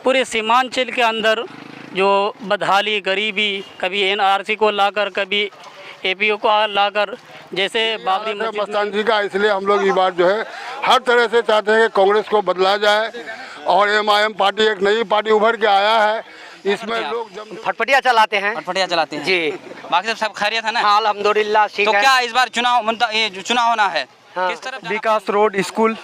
पूरे सीमांचल के अंदर जो बदहाली, गरीबी, कभी एनआरसी को लाकर, कभी एपीओ को लाकर, जैसे बाबरी मस्जिद मस्तान जी का, इसलिए हम लोग ये बात जो है हर तरह से चाहते हैं कि कांग्रेस को बदला जाए और एमआईएम पार्टी एक नई पार्टी उभर के आया है। इसमें लोग फटफटिया चलाते हैं जी। बाकी सब खैरियत है ना? हाँ, अल्हम्दुलिल्लाह। तो क्या इस बार ये जो चुनाव होना है, किस तरफ विकास रोड स्कूल,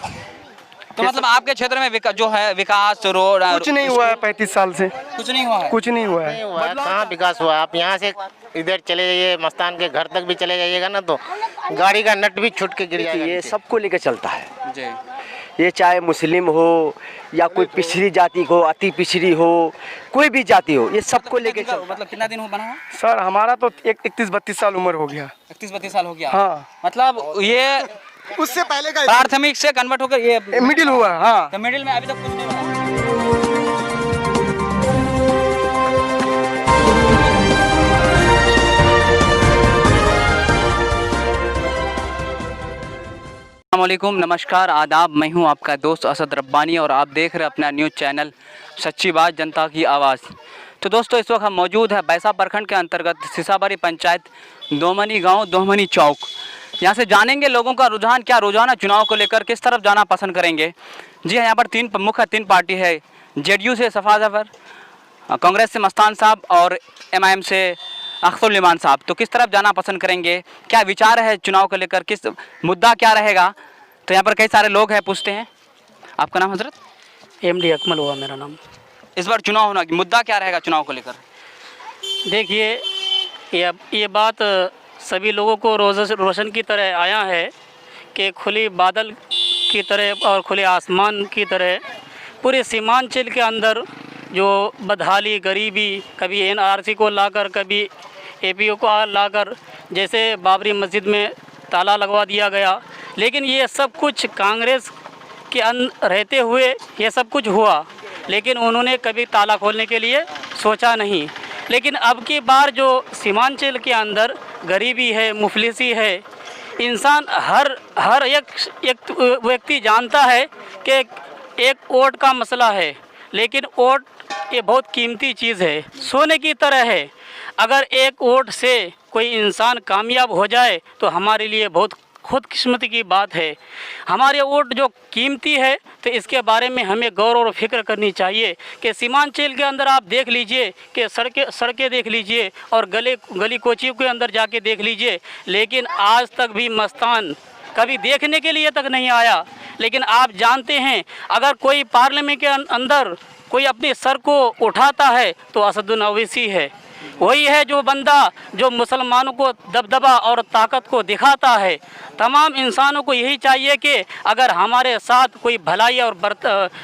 तो मतलब आपके क्षेत्र में जो है विकास रोड कुछ नहीं हुआ है 35 साल से, कुछ नहीं हुआ है। कुछ नहीं हुआ है। कहाँ विकास हुआ? आप यहाँ से इधर चले जाइए, मस्तान के घर तक भी चले जाइएगा ना तो गाड़ी का नट भी छूट के गिर जाएगा। ये सबको लेकर चलता है जी। ये चाहे मुस्लिम हो या कोई पिछड़ी जाति हो, अति पिछड़ी हो, कोई भी जाति हो, ये सबको लेके चलता है। मतलब कितना दिन हो बना हुआ? सर हमारा तो 31-32 साल उम्र हो गया। 31-32 साल हो गया। हाँ, मतलब ये उससे पहले का प्राथमिक से कन्वर्ट होकर ये मिडिल हुआ। हाँ, तो मिडिल में अभी तक कुछ नहीं बना। अस्सलामुअलैकुम, नमस्कार, आदाब। मैं हूं आपका दोस्त असद रब्बानी और आप देख रहे हैं अपना न्यूज़ चैनल सच्ची बात जनता की आवाज़। तो दोस्तों, इस वक्त हम मौजूद है बैसा प्रखंड के अंतर्गत सिसाबारी पंचायत दोमनी गांव, दोमनी चौक। यहां से जानेंगे लोगों का रुझान क्या, रोजाना चुनाव को लेकर किस तरफ जाना पसंद करेंगे। जी हाँ, यहाँ पर तीन पार्टी है। जेडीयू से सफा जफर, कांग्रेस से मस्तान साहब और एमआईएम से अख्तर इमान साहब। तो किस तरफ जाना पसंद करेंगे, क्या विचार है चुनाव को लेकर, किस मुद्दा क्या रहेगा। तो यहाँ पर कई सारे लोग हैं, पूछते हैं। आपका नाम हजरत? एमडी अकमल हुआ मेरा नाम। इस बार चुनाव होना, मुद्दा क्या रहेगा चुनाव को लेकर? देखिए, ये बात सभी लोगों को रोशन की तरह आया है कि खुली बादल की तरह और खुले आसमान की तरह पूरे सीमांचल के अंदर जो बदहाली, गरीबी, कभी एनआरसी को लाकर, कभी एपीओ को लाकर, जैसे बाबरी मस्जिद में ताला लगवा दिया गया। लेकिन ये सब कुछ कांग्रेस के रहते हुए ये सब कुछ हुआ, लेकिन उन्होंने कभी ताला खोलने के लिए सोचा नहीं। लेकिन अब की बार जो सीमांचल के अंदर गरीबी है, मुफलिसी है, इंसान हर एक व्यक्ति जानता है कि एक वोट का मसला है, लेकिन वोट ये बहुत कीमती चीज़ है, सोने की तरह है। अगर एक वोट से कोई इंसान कामयाब हो जाए तो हमारे लिए बहुत खुदकिस्मती की बात है। हमारे वोट जो कीमती है, तो इसके बारे में हमें गौर और फिक्र करनी चाहिए कि सीमांचल के अंदर आप देख लीजिए कि सड़कें देख लीजिए और गली कोचियों के अंदर जाके देख लीजिए, लेकिन आज तक भी मस्तान कभी देखने के लिए तक नहीं आया। लेकिन आप जानते हैं, अगर कोई पार्लियामेंट के अंदर कोई अपने सर को उठाता है तो असदुद्दीन ओवैसी है। वही है जो बंदा जो मुसलमानों को दबदबा और ताकत को दिखाता है। तमाम इंसानों को यही चाहिए कि अगर हमारे साथ कोई भलाई और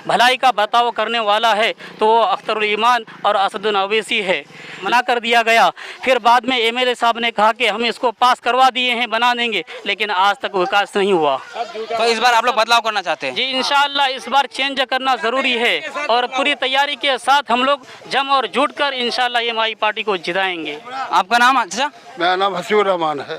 भलाई का बर्ताव करने वाला है तो वो अख्तर ईमान और असदुद्दीन ओवैसी है। मना कर दिया गया, फिर बाद में एमएलए साहब ने कहा कि हम इसको पास करवा दिए हैं, बना देंगे, लेकिन आज तक विकास नहीं हुआ। तो इस बार आप लोग बदलाव करना चाहते हैं? जी, इंशाअल्लाह इस बार चेंज करना ज़रूरी है और पूरी तैयारी के साथ हम लोग जम और जुट कर इंशाअल्लाह एमआई पार्टी को जिताएंगे। आपका नाम? अच्छा, मेरा नाम हसीर रहमान है।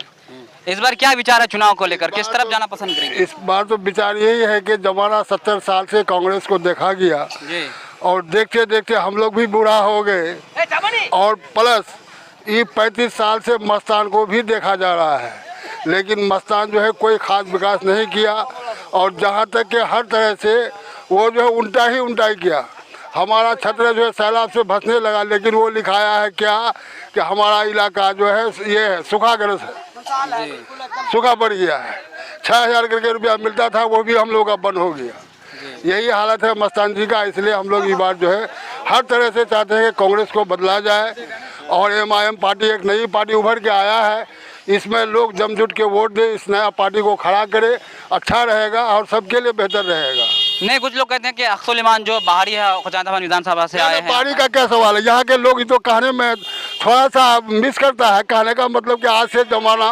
इस बार क्या विचार है चुनाव को लेकर, किस तरफ जाना पसंद करेंगे? इस बार तो विचार यही है कि जमाना 70 साल से कांग्रेस को देखा गया जी। और देखते देखते हम लोग भी बूढ़ा हो गए और प्लस ये 35 साल से मस्तान को भी देखा जा रहा है, लेकिन मस्तान जो है कोई खास विकास नहीं किया और जहाँ तक कि हर तरह से वो जो है उल्टा ही किया। हमारा छत्र जो है सैलाब से भसने लगा, लेकिन वो लिखाया है क्या कि हमारा इलाका जो है ये है सूखाग्रस्त है, सूखा पड़ गया है। 6000 करके रुपया मिलता था, वो भी हम लोग का बंद हो गया। यही हालत है मस्तान जी का, इसलिए हम लोग ये बात जो है हर तरह से चाहते हैं कि कांग्रेस को बदला जाए और एमआईएम पार्टी एक नई पार्टी उभर के आया है। इसमें लोग जमजुट के वोट दे, इस नया पार्टी को खड़ा करे, अच्छा रहेगा और सबके लिए बेहतर रहेगा। नहीं, कुछ लोग कहते हैं कि अख्तर इमान जो बाहरी है विधानसभा से आए हैं। बाहरी का क्या सवाल है, यहाँ के लोग तो कहने में थोड़ा सा मिस करता है। कहने का मतलब कि आज से जमाना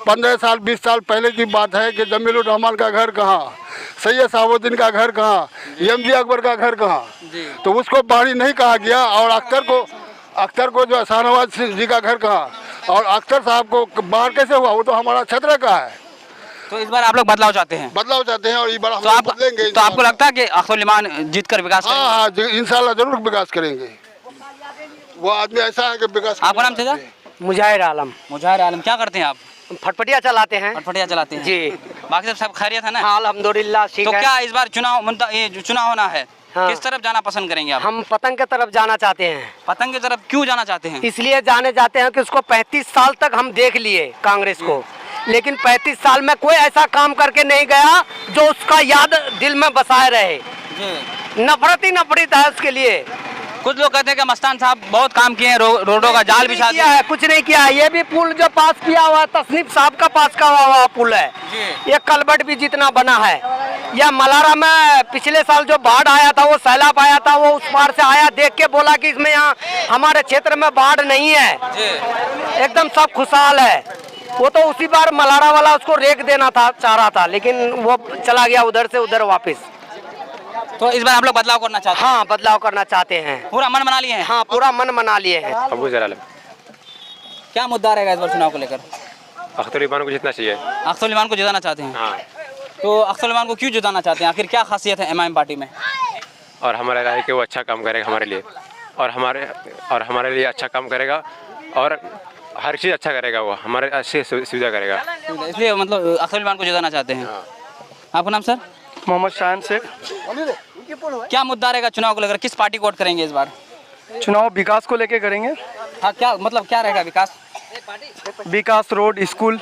15 साल 20 साल पहले की बात है कि जमीलुर रहमान का घर कहाँ, सैयद साहबुद्दीन का घर कहाँ, एमजी अकबर का घर कहाँ, तो उसको बाहरी नहीं कहा गया। और अख्तर को जो शाहनवाज जी का घर कहाँ और अख्तर साहब को बाहर कैसे हुआ, वो तो हमारा छत्र का है। तो इस बार आप लोग बदलाव चाहते हैं? बदलाव चाहते हैं और इस बार हम तो आप बदलेंगे। तो आपको लगता है कि अख्तर इमाम जीत कर विकास करेंगे? हाँ हाँ, इंशाल्लाह जरूर विकास करेंगे। वो आदमी ऐसा है कि विकास। आपका नाम चाचा? मुजाहिर आलम। मुजाहिर आलम। क्या करते हैं आप? फटफटिया चलाते हैं। फटफटिया चलाते हैं जी। बाकी सब खैरियत है ना? हाँ अल्हम्दुलिल्लाह ठीक तो है। क्या इस बार ये जो चुनाव होना है, हाँ। किस तरफ जाना पसंद करेंगे आप? हम पतंग की तरफ जाना चाहते हैं। पतंग की तरफ क्यों जाना चाहते हैं? इसलिए जाने जाते हैं कि उसको 35 साल तक हम देख लिए कांग्रेस को, लेकिन 35 साल में कोई ऐसा काम करके नहीं गया जो उसका याद दिल में बसाए रहे। जी। नफरत ही नफरत है उसके लिए। कुछ लोग कहते हैं कि मस्तान साहब बहुत काम किए हैं, रोडों का जाल बिछा किया दिया है, कुछ नहीं किया है। ये भी पुल जो पास किया हुआ है तसनीफ साहब का पास का हुआ पुल है। जी। ये कलबट भी जितना बना है। यह मलारा में पिछले साल जो बाढ़ आया था, वो सैलाब आया था, वो उस पार से आया, देख के बोला कि इसमें यहाँ हमारे क्षेत्र में बाढ़ नहीं है, जी। एकदम सब खुशहाल है। वो तो उसी बार मलारा वाला उसको रेक देना था, चाह रहा था, लेकिन वो चला गया उधर से उधर वापस। तो इस बार हम लोग बदलाव करना चाहते हैं? हाँ बदलाव करना चाहते हैं। पूरा मन बना लिए हैं? हाँ पूरा मन बना लिए हैं। अबू जलाल। क्या मुद्दा रहेगा इस बार चुनाव को लेकर? अख्तर इमाम को जितना चाहिए। अख्तर इमाम को जिताना चाहते हैं? हाँ। तो अख्तर इमाम को क्यों जिताना चाहते हैं? आखिर क्या खासियत है इमाम पार्टी में? और हमारा राय है कि वो अच्छा काम करेगा हमारे लिए, और हमारे लिए अच्छा काम करेगा, और हर चीज़ अच्छा करेगा, वो हमारे अच्छी सुविधा करेगा, इसलिए मतलब अख्तर इमाम को जिताना चाहते हैं। आपका नाम सर? मोहम्मद शान शेख। क्या मुद्दा रहेगा चुनाव को लेकर? किस पार्टी को वोट करेंगे इस बार? चुनाव विकास को लेके करेंगे। हाँ, क्या मतलब क्या रहेगा विकास? विकास, रोड, स्कूल।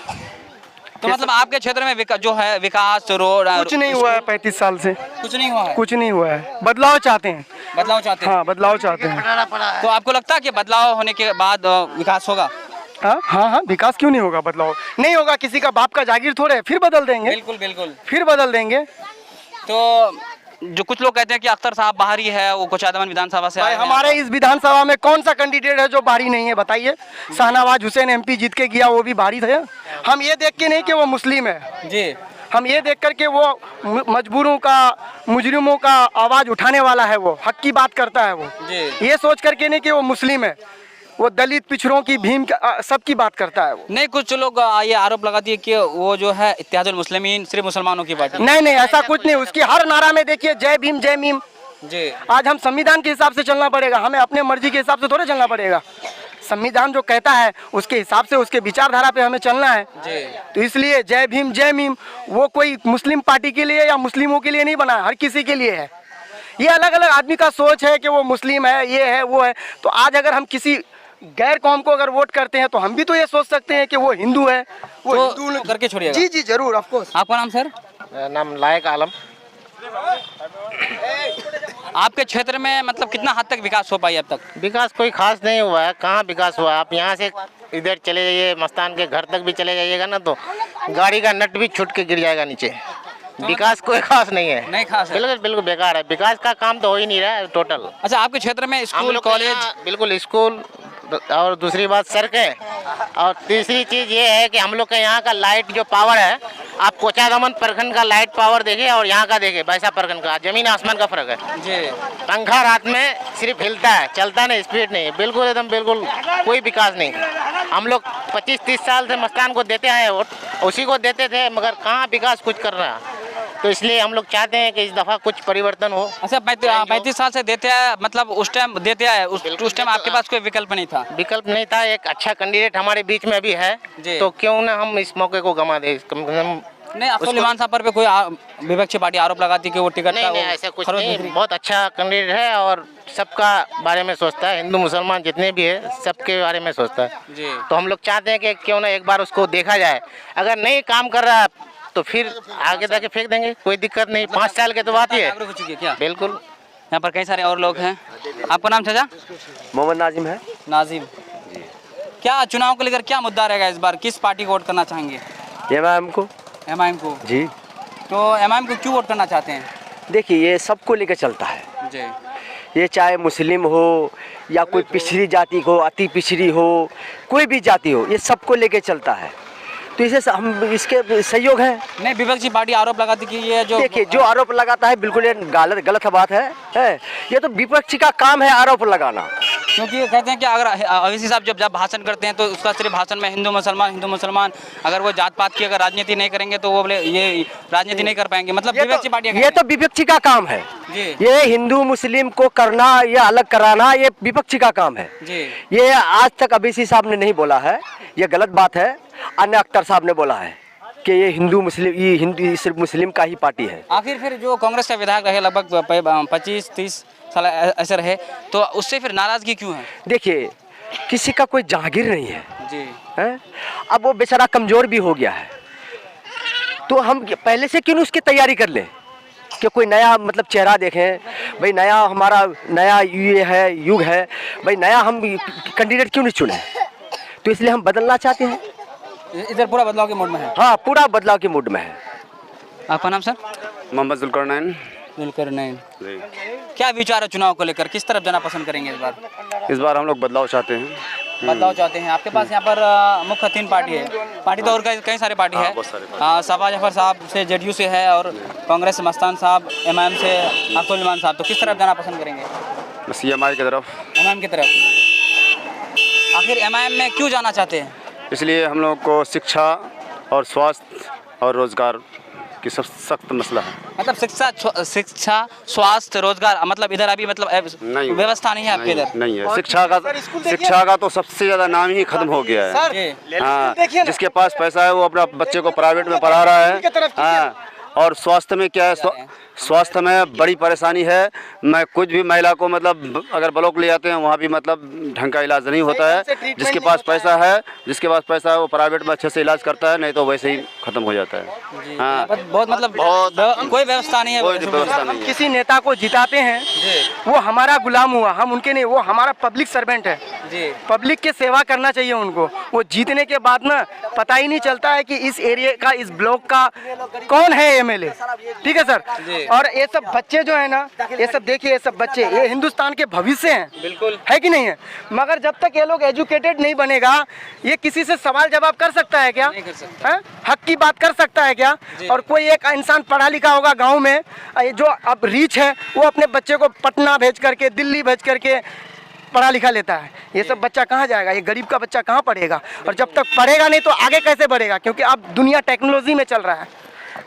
तो मतलब आपके क्षेत्र में जो है विकास, रोड, कुछ नहीं हुआ है 35 साल से, कुछ नहीं हुआ है। कुछ नहीं हुआ है। बदलाव चाहते हैं। बदलाव चाहते हैं? हाँ बदलाव चाहते हैं। तो आपको लगता है कि बदलाव होने के बाद विकास होगा? हाँ हाँ हाँ, विकास क्यों नहीं होगा? बदलाव नहीं होगा, किसी का बाप का जागीर थोड़े है, फिर बदल देंगे। बिल्कुल बिल्कुल, फिर बदल देंगे। तो जो कुछ लोग कहते हैं कि अख्तर साहब बाहरी है, वो कोचादमन विधानसभा से भाई आए हैं। हमारे इस विधानसभा में कौन सा कैंडिडेट है जो बाहरी नहीं है? बताइए। शाहनवाज हुसैन एमपी जीत के गया, वो भी बाहरी थे। हम ये देख के नहीं कि वो मुस्लिम है जी, हम ये देख कर के वो मजबूरों का, मुजरिमों का आवाज उठाने वाला है, वो हक की बात करता है वो जी। ये सोच करके नहीं कि वो मुस्लिम है, वो दलित पिछड़ों की, भीम सबकी बात करता है वो। नहीं, कुछ लोग ये आरोप लगाती है कि वो जो है इत्तेहादुल मुस्लिमीन सिर्फ मुसलमानों की पार्टी। नहीं नहीं, ऐसा कुछ नहीं। उसकी हर नारा में देखिए जय भीम जय भीम। जी। आज हम संविधान के हिसाब से चलना पड़ेगा, हमें अपने मर्जी के हिसाब से थोड़े चलना पड़ेगा। संविधान जो कहता है उसके हिसाब से, उसके विचारधारा पे हमें चलना है जी। तो इसलिए जय भीम वो कोई मुस्लिम पार्टी के लिए या मुस्लिमों के लिए नहीं बना, हर किसी के लिए है। ये अलग अलग आदमी का सोच है कि वो मुस्लिम है, ये है, वो है। तो आज अगर हम किसी गैर कौम को अगर वोट करते हैं तो हम भी तो ये सोच सकते हैं कि वो हिंदू है, वो तो हिंदू करके छोड़िएगा। जी जी जरूर, ऑफ कोर्स। आपका नाम सर? नाम लायक आलम। आपके क्षेत्र में मतलब कितना हद तक विकास हो पाई अब तक? विकास कोई खास नहीं हुआ है। कहाँ विकास हुआ है? आप यहाँ से इधर चले जाइए, मस्तान के घर तक भी चले जाइएगा ना तो गाड़ी का नट भी छूट के गिर जाएगा नीचे। विकास कोई खास नहीं है। नहीं खास है? बिल्कुल बिल्कुल बेकार है। विकास का काम तो हो ही नहीं रहा है टोटल। अच्छा, आपके क्षेत्र में हम स्कूल, लोग के कॉलेज? यहाँ बिल्कुल स्कूल, और दूसरी बात सड़कें, और तीसरी चीज़ ये है कि हम लोग के यहाँ का लाइट जो पावर है, आप कोचादमन प्रखंड का लाइट पावर देखें और यहाँ का देखें, वैसा प्रखंड का जमीन आसमान का फर्क है। जी। पंखा रात में सिर्फ हिलता है, चलता नहीं, स्पीड नहीं, बिल्कुल एकदम बिल्कुल कोई विकास नहीं। हम लोग 25-30 साल से मस्तान को देते आए वोट, उसी को देते थे, मगर कहाँ विकास कुछ कर रहा है। तो इसलिए हम लोग चाहते हैं कि इस दफ़ा कुछ परिवर्तन हो। अच्छा, 35 साल से देते आए, मतलब उस टाइम देते आए, उस टाइम आपके पास कोई विकल्प नहीं था? विकल्प नहीं था। एक अच्छा कैंडिडेट हमारे बीच में भी है, तो क्यों ना हम इस मौके को गंवा दें। कम से कम नहीं, अब्दुल इमान साहब पर कोई विपक्षी पार्टी आरोप लगाती कि वो टिकट नहीं, नहीं ऐसा कुछ नहीं। बहुत अच्छा कैंडिडेट है और सबका बारे में सोचता है, हिंदू मुसलमान जितने भी है सबके बारे में सोचता है जी। तो हम लोग चाहते हैं कि क्यों ना एक बार उसको देखा जाए। अगर नहीं काम कर रहा तो फिर आगे जाके फेंक देंगे, कोई दिक्कत नहीं। 5 साल के तो बात ही है। क्या बिल्कुल। यहाँ पर कई सारे और लोग हैं। आपका नाम चाचा? मोहम्मद नाजिम है। नाजिम जी। क्या चुनाव को लेकर क्या मुद्दा रहेगा इस बार? किस पार्टी को वोट करना चाहेंगे? एमआईएम को। एमआईएम को? जी। तो एमआईएम को क्यों वोट करना चाहते हैं? देखिए ये सबको लेकर चलता है जी। ये चाहे मुस्लिम हो या कोई पिछड़ी जाति हो, अति पिछड़ी हो, कोई भी जाति हो, ये सबको लेके चलता है। तो इसे हम इसके सहयोग है। नहीं, विपक्षी पार्टी आरोप लगाती कि ये जो देखिए जो आरोप लगाता है बिल्कुल ये गलत बात है। ये तो विपक्षी का काम है आरोप लगाना। क्योंकि कहते हैं कि अगर अवैसी साहब जब भाषण करते हैं तो उसका सिर्फ भाषण में हिंदू मुसलमान, अगर वो जात पात की अगर राजनीति नहीं करेंगे तो वो बोले ये राजनीति नहीं कर पाएंगे, मतलब विपक्षी पार्टियां ये तो विपक्षी का काम है जी। ये हिंदू मुस्लिम को करना या अलग कराना ये विपक्षी का काम है जी। ये आज तक अवैसी साहब ने नहीं बोला है, ये गलत बात है। अन्य अख्तर साहब ने बोला है कि ये हिंदू सिर्फ मुस्लिम का ही पार्टी है। आखिर फिर जो कांग्रेस का विधायक रहे लगभग 25-30 साल ऐसे रहे, तो उससे फिर नाराजगी क्यों है? देखिए किसी का कोई जहांगीर नहीं है जी हैं? अब वो बेचारा कमजोर भी हो गया है, तो हम पहले से क्यों उसकी तैयारी कर लें कि कोई नया मतलब चेहरा देखें, भाई नया हमारा नया ये है युग है, भाई नया हम कैंडिडेट क्यों नहीं चुने? तो इसलिए हम बदलना चाहते हैं। इधर पूरा बदलाव के मूड में है। हाँ पूरा बदलाव के मूड में है। आपका नाम सर? मोहम्मद जुल्करनैन। क्या विचार है चुनाव को लेकर, किस तरफ जाना पसंद करेंगे इस बार? इस बार हम लोग बदलाव चाहते हैं। बदलाव चाहते हैं। आपके पास यहाँ पर मुख्य 3 पार्टी है, पार्टी तो और कई सारे पार्टी है। सफा जफर साहब से जेडीयू से है और कांग्रेस से मस्तान साहब, एमआईएम से अब्दुल रहमान साहब, तो किस तरफ जाना पसंद करेंगे? बस एमआई की तरफ। एमआईएम की तरफ। आखिर एमआईएम में क्यों जाना चाहते हैं? इसलिए हम लोग को शिक्षा और स्वास्थ्य और रोजगार की सब सख्त मसला है। मतलब शिक्षा स्वास्थ्य रोजगार, मतलब इधर अभी मतलब नहीं व्यवस्था नहीं है आपके इधर? नहीं है। शिक्षा का तो सबसे ज्यादा नाम ही खत्म हो गया है। हाँ, जिसके पास पैसा है वो अपना बच्चे को प्राइवेट में पढ़ा रहा है। हाँ, और स्वास्थ्य में क्या है, स्वास्थ्य में बड़ी परेशानी है। मैं कुछ भी महिला को मतलब अगर ब्लॉक ले जाते हैं वहाँ भी मतलब ढंग का इलाज नहीं होता है। जिसके पास पैसा है वो प्राइवेट में अच्छे से इलाज करता है, नहीं तो वैसे ही खत्म हो जाता है। हाँ बहुत मतलब कोई व्यवस्था नहीं है। कोई व्यवस्था नहीं है। किसी नेता को जिताते हैं वो हमारा गुलाम हुआ, हम उनके नहीं, वो हमारा पब्लिक सर्वेंट है जी। पब्लिक की सेवा करना चाहिए उनको। वो जीतने के बाद ना पता ही नहीं चलता है कि इस एरिया का, इस ब्लॉक का कौन है एमएलए। ठीक है सर। और ये सब बच्चे जो है ना, ये सब देखिए, ये सब बच्चे ये हिंदुस्तान के भविष्य हैं, बिल्कुल है कि नहीं है? मगर जब तक ये लोग एजुकेटेड नहीं बनेगा, ये किसी से सवाल जवाब कर सकता है क्या? नहीं कर सकता है? हक की बात कर सकता है क्या? और कोई एक इंसान पढ़ा लिखा होगा गांव में, जो अब रीच है वो अपने बच्चे को पटना भेज करके, दिल्ली भेज करके पढ़ा लिखा लेता है। ये सब बच्चा कहाँ जाएगा? ये गरीब का बच्चा कहाँ पढ़ेगा? और जब तक पढ़ेगा नहीं तो आगे कैसे बढ़ेगा? क्योंकि अब दुनिया टेक्नोलॉजी में चल रहा है,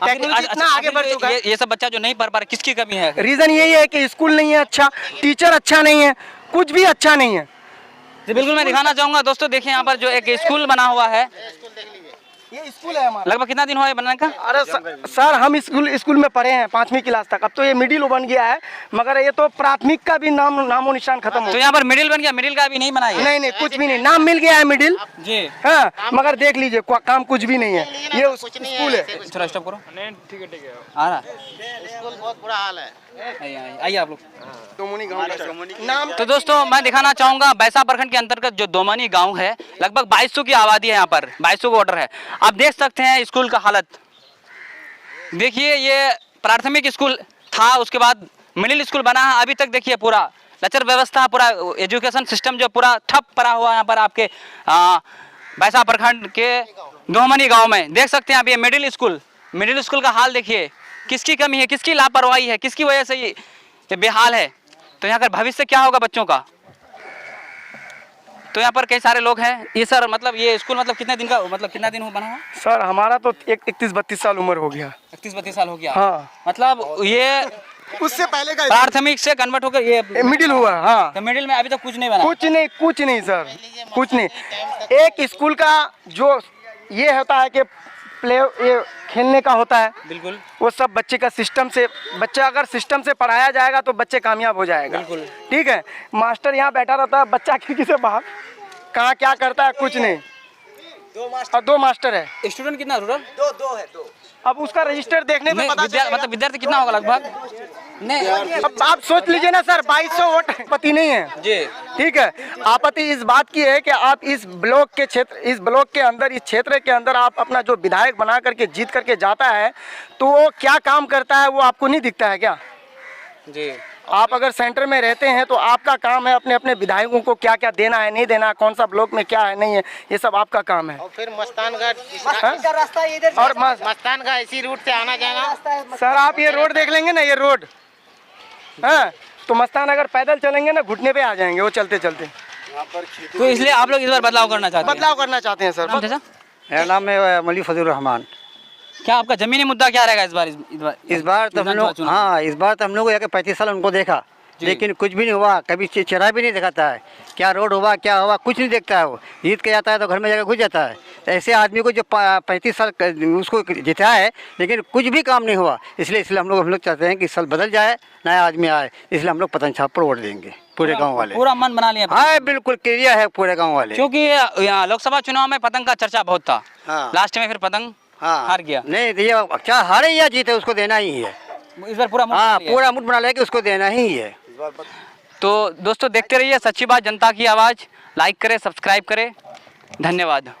टेक्नोलॉजी इतना आगे बढ़ चुका है। ये सब बच्चा जो नहीं पढ़ पा रहा, किसकी कमी है? रीजन यही है कि स्कूल नहीं है अच्छा, टीचर अच्छा नहीं है, कुछ भी अच्छा नहीं है। जी बिल्कुल, मैं दिखाना चाहूंगा दोस्तों। देखिए यहाँ पर जो एक स्कूल बना हुआ है, ये स्कूल है हमारा। लगभग कितना दिन हुआ है बनने का? अरे सर हम स्कूल में पढ़े हैं 5वीं क्लास तक, अब तो ये मिडिल बन गया है, मगर ये तो प्राथमिक का भी नामो निशान खत्म हो। तो यहाँ पर मिडिल बन गया, मिडिल का अभी नहीं बना है? नहीं कुछ भी नहीं, नाम मिल गया है मिडिल जी। हाँ, मगर देख लीजिए काम कुछ भी नहीं है। ये स्कूल है। थोड़ा स्टॉप करो। ठीक है आ रहा स्कूल बहुत बुरा हाल है। आइए आप लोग। नाम तो दोस्तों मैं दिखाना चाहूंगा, बैसा प्रखंड के अंतर्गत जो दोमनी गांव है, लगभग 2200 की आबादी है यहाँ पर, 2200 वोटर है। आप देख सकते हैं स्कूल का हालत। देखिए ये प्राथमिक स्कूल था, उसके बाद मिडिल स्कूल बना है, अभी तक देखिए पूरा लचर व्यवस्था, पूरा एजुकेशन सिस्टम जो पूरा ठप पड़ा हुआ है यहाँ पर आपके बैसा प्रखंड के दोमनी गाँव में। देख सकते हैं आप ये मिडिल स्कूल का हाल देखिए, किसकी कमी है, किसकी लापरवाही है, किसकी वजह से ये बेहाल है। तो यहाँ का भविष्य क्या होगा बच्चों का? तो यहाँ पर कई सारे लोग हैं। ये सर मतलब ये स्कूल मतलब कितने दिन का, मतलब कितना दिन बना हुआ? सर हमारा तो 31-32 साल उम्र हो गया। 31-32 साल हो गया। हाँ, मतलब ये उससे पहले का प्राथमिक से कन्वर्ट होकर ये मिडिल हुआ। हाँ, तो मिडिल में अभी तक कुछ नहीं बना? कुछ नहीं सर, कुछ नहीं। एक स्कूल का जो ये होता है कि ये खेलने का होता है, बिल्कुल वो सब बच्चे का बच्चा अगर सिस्टम से पढ़ाया जाएगा तो बच्चे कामयाब हो जाएगा। बिल्कुल ठीक है। मास्टर यहाँ बैठा रहता है, बच्चा खिड़की से बाहर कहाँ क्या करता है कुछ नहीं। दो मास्टर है। स्टूडेंट कितना टोटल? दो है। अब उसका रजिस्टर देखने में पता चलेगा। मतलब विद्यार्थी कितना होगा लगभग? नहीं अब आप सोच लीजिए ना सर, 2200 वोट आपत्ति नहीं है जी। ठीक है। आपत्ति इस बात की है कि आप इस ब्लॉक के अंदर, इस क्षेत्र के अंदर आप अपना जो विधायक बना करके जीत करके जाता है तो वो क्या काम करता है वो आपको नहीं दिखता है क्या? जी। आप अगर सेंटर में रहते हैं तो आपका काम है अपने अपने विधायकों को क्या क्या देना है, नहीं देना, कौन सा ब्लॉक में क्या है नहीं है, ये सब आपका काम है। और फिर मस्तानगढ़ रास्ता इधर और मस्तान का इसी रूट से आना जाना। सर आप ये रोड देख लेंगे ना, ये रोड है तो मस्तान अगर पैदल चलेंगे ना घुटने पे आ जाएंगे वो चलते चलते। तो इसलिए आप लोग इस बार बदलाव करना चाहते हैं? बदलाव करना चाहते हैं सर। नाम चाचा? मेरा नाम है मौलवी फजल रहमान। क्या आपका जमीनी मुद्दा क्या रहेगा इस बार? इस बार तो हम लोग, हाँ इस बार तो हम लोग 35 साल उनको देखा, लेकिन कुछ भी नहीं हुआ, कभी चेहरा भी नहीं दिखाता है। क्या रोड हुआ क्या हुआ कुछ नहीं देखता है। वो जीत के जाता है तो घर में जाकर घुस जाता है। ऐसे आदमी को जो 35 साल उसको जिता है लेकिन कुछ भी काम नहीं हुआ, इसलिए हम लोग चाहते हैं कि इस साल बदल जाए, नया आदमी आए, इसलिए हम लोग पतंग छाप पर वोट देंगे पूरे गाँव वाले। पूरा मन बना लिया? हाँ बिल्कुल क्लियर है पूरे गाँव वाले, क्योंकि यहाँ लोकसभा चुनाव में पतंग का चर्चा बहुत था। हाँ। लास्ट में फिर पतंग हार गया। नहीं ये चाहे हारे या जीते उसको देना ही है इस बार पूरा। हाँ पूरा मुठ बना ले कि उसको देना ही है। तो दोस्तों देखते रहिए सच्ची बात जनता की आवाज़। लाइक करें, सब्सक्राइब करें, धन्यवाद।